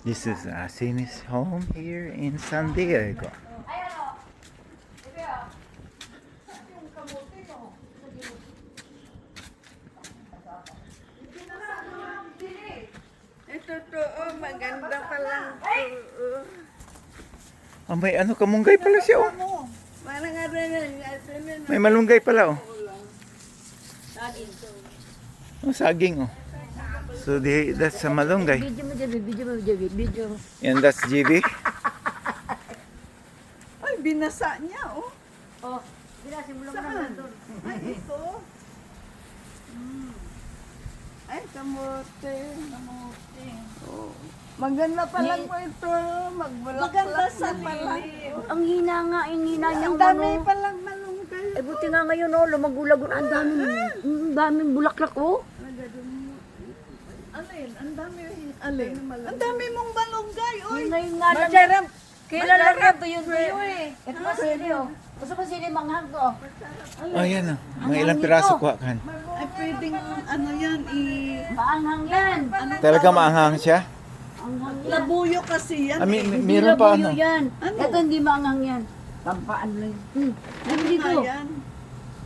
This is Asini's home here in San Diego. Ito to, oh, maganda pa lang to. Oh, may ano, kamunggay pala siya, oh. Parang ano na, May malunggay pala, oh. Oh, saging, oh. So, that's a malunggay. Video. And that's GB. Ay, binasa niya, oh. Oh, binasin mo lang Saan? naman doon. Ay, ito. Ay, kamote. Kamote. Oh. Maganda pa lang po ito. Maganda sa pala. Ang hina nga, ang hina niya. Ang dami pa lang malunggay. Eh, buti nga ngayon, oh, lumagulagon. Ang daming bulaklak, oh. Alin? Ang dami. Alin? Ang dami mong malunggay, oy. Ngayon nga lang. Kilala ka to yun sa'yo, eh. Ito pa sili, oh. Gusto ko sili manghang to. Oh, yan, oh. Mga ilang piraso kuha kan. Ay, pwedeng ano yan, Maanghang yan. Talaga maanghang siya? Anghang yan. labuyo kasi yan. Meron pa Labuyo ano. yan. Ano? Ito hindi maanghang yan. Pampaan lang. Ano dito? Yan.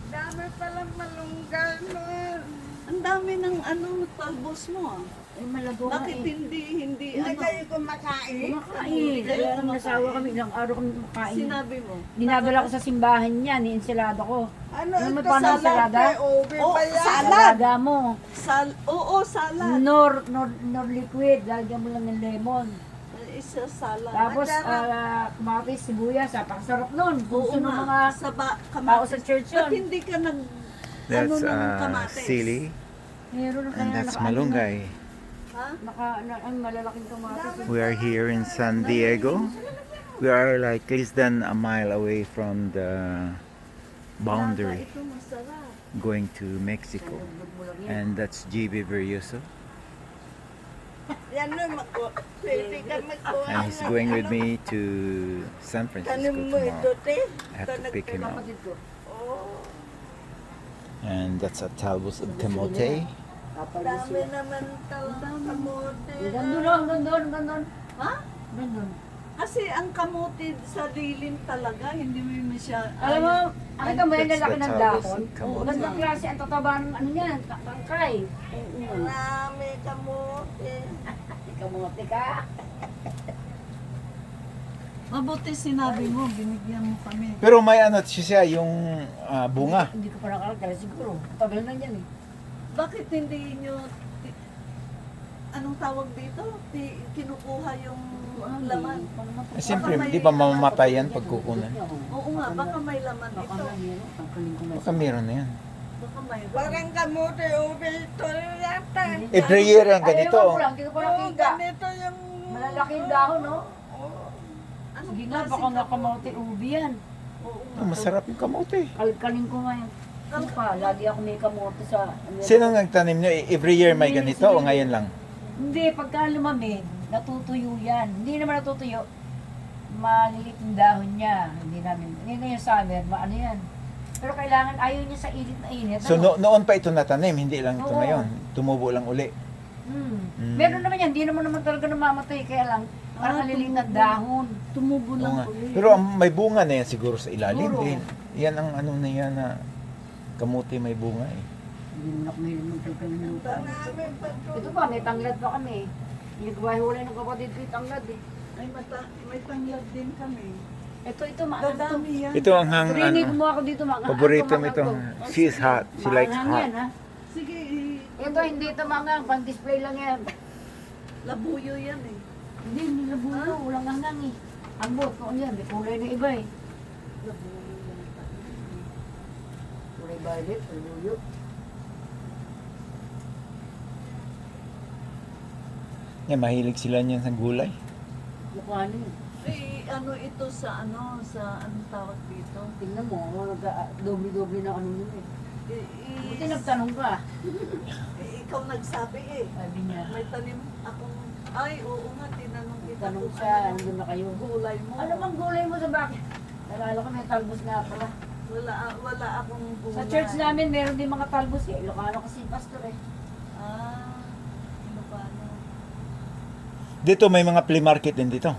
Dami palang malunggay, man. Ang dami ng ano, talbos mo, ah. Eh, malago nga, Bakit eh. hindi kayo kumakain? Kumakain. Kaya lang nasawa kami. Ilang araw kami kumakain. Sinabi mo. Dinadala ko sa simbahan niya, ni ensilada ko. Ano Ano mo ito, pa ng salad? ensalada? Oh, salad. Ensalada mo. Oo, salad. Nor liquid. Lalagyan mo lang ng lemon. Isa salad. Tapos, kamatis, sibuyas. Napakasarap nun. Oo Gusto ng nga, mga sa tao kamatis. sa church Ba't yun. hindi ka nag... That's ano ng kamatis? sili. Meron na And kaya that's malunggay. Ha? ang malalaking kamatis. We are here in San Diego. We are like less than a mile away from the boundary Ito masarap. going to Mexico. And that's GB Verioso. Yan na, pwede ka magkuha. And he's going with me to San Francisco Tanim mo ito, tomorrow. te. I have to pick him up. Oh, And that's a talbos of camote. dami naman talang kamote. Gandun, oh, gandun. Ha? Gandun. Kasi ang kamote sa dilim talaga, hindi mo siya... Alam mo, nakita mo yan, That's lalaki the ng talbos dahon. of camote. Gandang klase, ang tataba ng ano yan, tangkay. Marami kamote. Kamote ka. Mabuti sinabi mo, binigyan mo kami. Pero may ano siya, yung bunga. Hindi ko pa nakalagay siguro. Tagal na yan eh. Bakit hindi nyo... Anong tawag dito? Kinukuha yung laman. Siyempre, di ba mamamatay yan pag kukunan? Oo nga, baka may laman Baka ito. na yun, tangkalin ko na. Baka meron na yan. Baka may... Parang kamote, ube ito yata. Every year yan ganito. Ayaw ko lang, hindi ko pa Oo, nakita. ganito yung... Malalaki yung dahon, no? Anong Sige nga, klaseng baka nga kamote? kamote ubi yan. Oo nga. Oh, masarap yung kamote. Kalkalin ko nga yan. Ano pa, lagi ako may kamote sa... Sino nagtanim nyo? Every year may ganito o ngayon lang? Hindi, pagka lumamig, natutuyo yan. Hindi naman natutuyo. Malilit yung dahon niya. Hindi namin, hindi ngayon summer, maano yan. Pero kailangan, ayaw niya sa init na init. So noon pa ito natanim, hindi lang ito Oo. ngayon. Tumubo lang uli. Meron naman yan, hindi naman talaga namamatay. Kaya lang, parang nalilit na dahon. Tumubo Oo lang nga. ulit. Pero may bunga na yan siguro sa ilalim Siguro. din. Yan ang ano na yan na kamote may bunga eh. Hindi naman ako mahilig magkalkal ng lupa. Ito pa, may tanglad pa kami. Nagwahulay ng kapatid ko yung tanglad eh. Ay, may tanglad din kami. Ito, maangang to. Dadami yan. Ito ang hang Rinig ano, mo ako dito, mga paborito mo ito. She is hot. She likes hot. Yan, ha? Sige, Ito, hindi ito mga pang-display lang yan. labuyo yan eh. Hindi labuyo, walang hanggang eh. Ang bot, kung yan, may kulay na iba eh. Labuyo yan. Kulay violet, labuyo. Yan, mahilig sila niyan sa gulay. Mukha niyo. Ano ito sa anong tawag dito? Tingnan mo, doble-doble na ano yun eh. Buti I- nagtanong ka. ikaw nagsabi eh. Sabi niya, May tanim akong, ay oo nga, tinanong kita tanong kung siya, ano nandun na kayo. gulay mo. Ano bang gulay mo sa bakit? Nalala ko may talbos nga pala. Wala akong gulay. Sa church namin, meron din mga talbos eh. Ilocano kasi yung pastor eh. Ah, Ilocano. Dito may mga flea market din dito.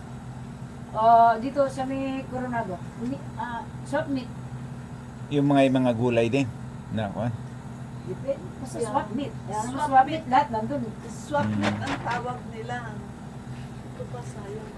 Dito sa may Coronado. Swap meat. Yung mga gulay din. Na kuan. Basta swap meat. Swap meat, lahat nandun. Swap meat ang tawag nila. Ito pa sayang.